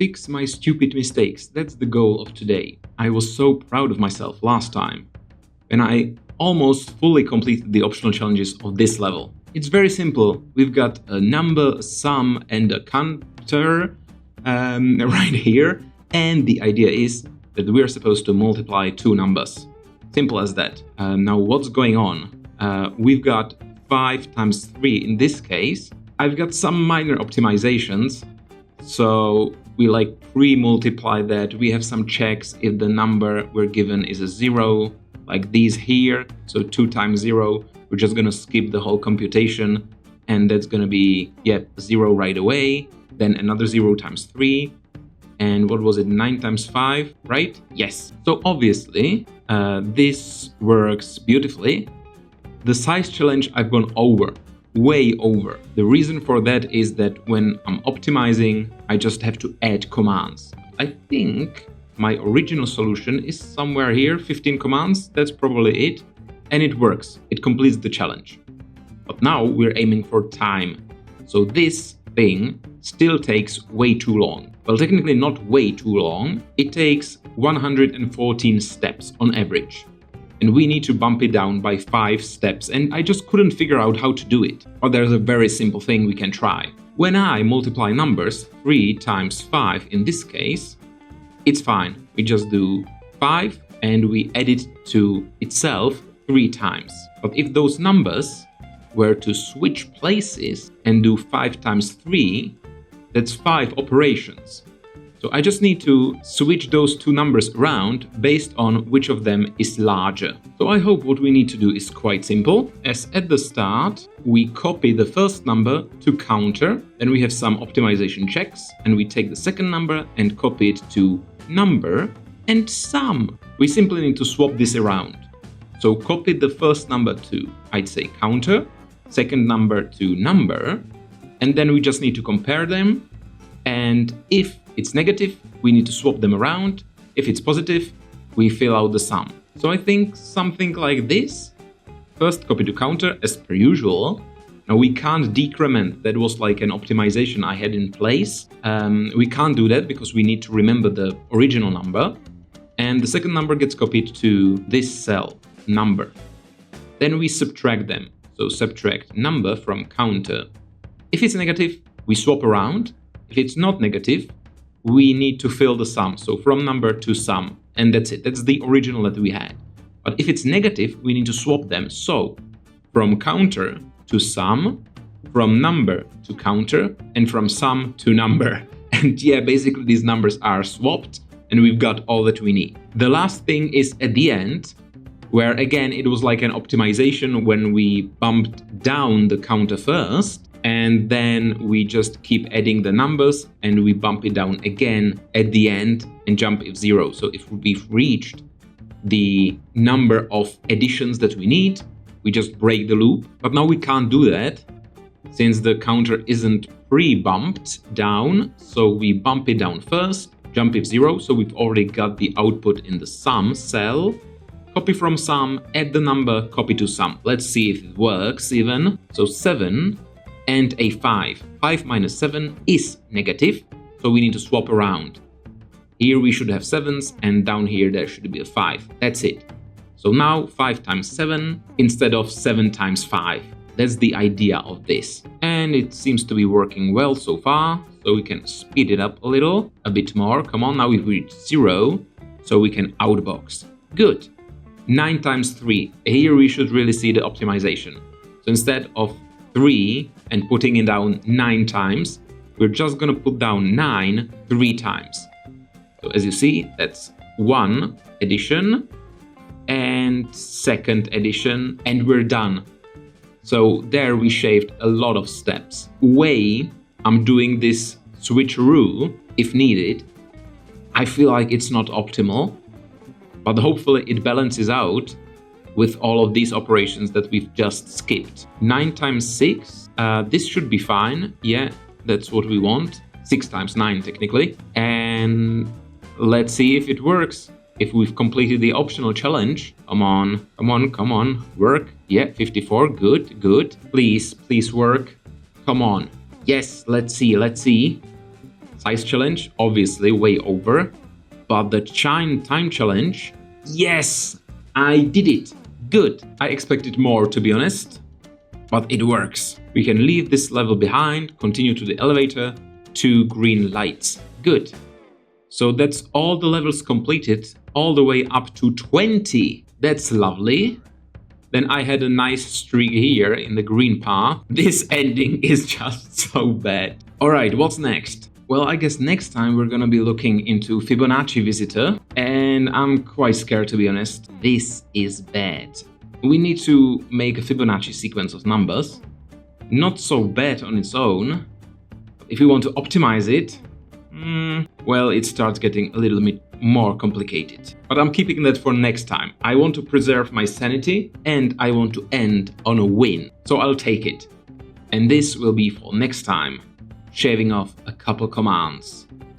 Fix my stupid mistakes. That's the goal of today. I was so proud of myself last time, and I almost fully completed the optional challenges of this level. It's very simple. We've got a number, a sum, and a counter right here, and the idea is that we are supposed to multiply two numbers. Simple as that. Now what's going on? We've got 5 times 3 in this case. I've got some minor optimizations, so we pre-multiply that. We have some checks if the number we're given is a 0, like these here. So 2 times 0, we're just gonna skip the whole computation, and that's gonna be 0 right away. Then another 0 times 3, and what was it, 9 times 5, right? Yes. So obviously this works beautifully. The size challenge I've gone over, way over. The reason for that is that when I'm optimizing, I just have to add commands. I think my original solution is somewhere here, 15 commands, that's probably it. And it works, it completes the challenge. But now we're aiming for time. So this thing still takes way too long. Well, technically not way too long. It takes 114 steps on average. And we need to bump it down by 5 steps, and I just couldn't figure out how to do it. But there's a very simple thing we can try. When I multiply numbers, 3 times 5 in this case, it's fine. We just do 5 and we add it to itself 3 times. But if those numbers were to switch places and do 5 times 3, that's 5 operations. So I just need to switch those two numbers around based on which of them is larger. So I hope what we need to do is quite simple, as at the start we copy the first number to counter, then we have some optimization checks, and we take the second number and copy it to number and sum. We simply need to swap this around. So copy the first number to, I'd say, counter, second number to number, and then we just need to compare them, and if it's negative, we need to swap them around. If it's positive, we fill out the sum. So I think something like this. First, copy to counter as per usual. Now we can't decrement, that was like an optimization I had in place. We can't do that because we need to remember the original number. And the second number gets copied to this cell, number. Then we subtract them. So subtract number from counter. If it's negative, we swap around. If it's not negative, we need to fill the sum, so from number to sum, and that's it. That's the original that we had. But if it's negative, we need to swap them, so from counter to sum, from number to counter, and from sum to number. And yeah, basically these numbers are swapped, and we've got all that we need. The last thing is at the end, where again it was like an optimization when we bumped down the counter first, and then we just keep adding the numbers and we bump it down again at the end and jump if 0. So if we've reached the number of additions that we need, we just break the loop. But now we can't do that since the counter isn't pre-bumped down. So we bump it down first, jump if 0. So we've already got the output in the sum cell. Copy from sum, add the number, copy to sum. Let's see if it works even. So 7 and a 5. 5 minus 7 is negative, so we need to swap around. Here we should have 7s, and down here there should be a 5. That's it. So now 5 times 7 instead of 7 times 5. That's the idea of this. And it seems to be working well so far, so we can speed it up a bit more. Come on, now we've reached 0, so we can outbox. Good. 9 times 3. Here we should really see the optimization. So instead of 3 and putting it down 9 times, we're just gonna put down 9 3 times. So as you see, that's 1 addition and second addition, and we're done. So there we shaved a lot of steps. I'm doing this switcheroo if needed. I feel like it's not optimal, but hopefully it balances out with all of these operations that we've just skipped. 9 times 6, this should be fine. Yeah, that's what we want. 6 times 9 technically. And let's see if it works. If we've completed the optional challenge. Come on, come on, come on. Work. Yeah, 54. Good, good. Please, please work. Come on. Yes, let's see, let's see. Size challenge, obviously way over. But the time challenge, yes, I did it. Good. I expected more, to be honest, but it works. We can leave this level behind, continue to the elevator, 2 green lights. Good. So that's all the levels completed, all the way up to 20. That's lovely. Then I had a nice streak here in the green path. This ending is just so bad. Alright, what's next? Well, I guess next time we're gonna be looking into Fibonacci Visitor, and I'm quite scared, to be honest. This is bad. We need to make a Fibonacci sequence of numbers. Not so bad on its own. If we want to optimize it, well, it starts getting a little bit more complicated. But I'm keeping that for next time. I want to preserve my sanity, and I want to end on a win. So I'll take it. And this will be for next time. Shaving off a couple commands.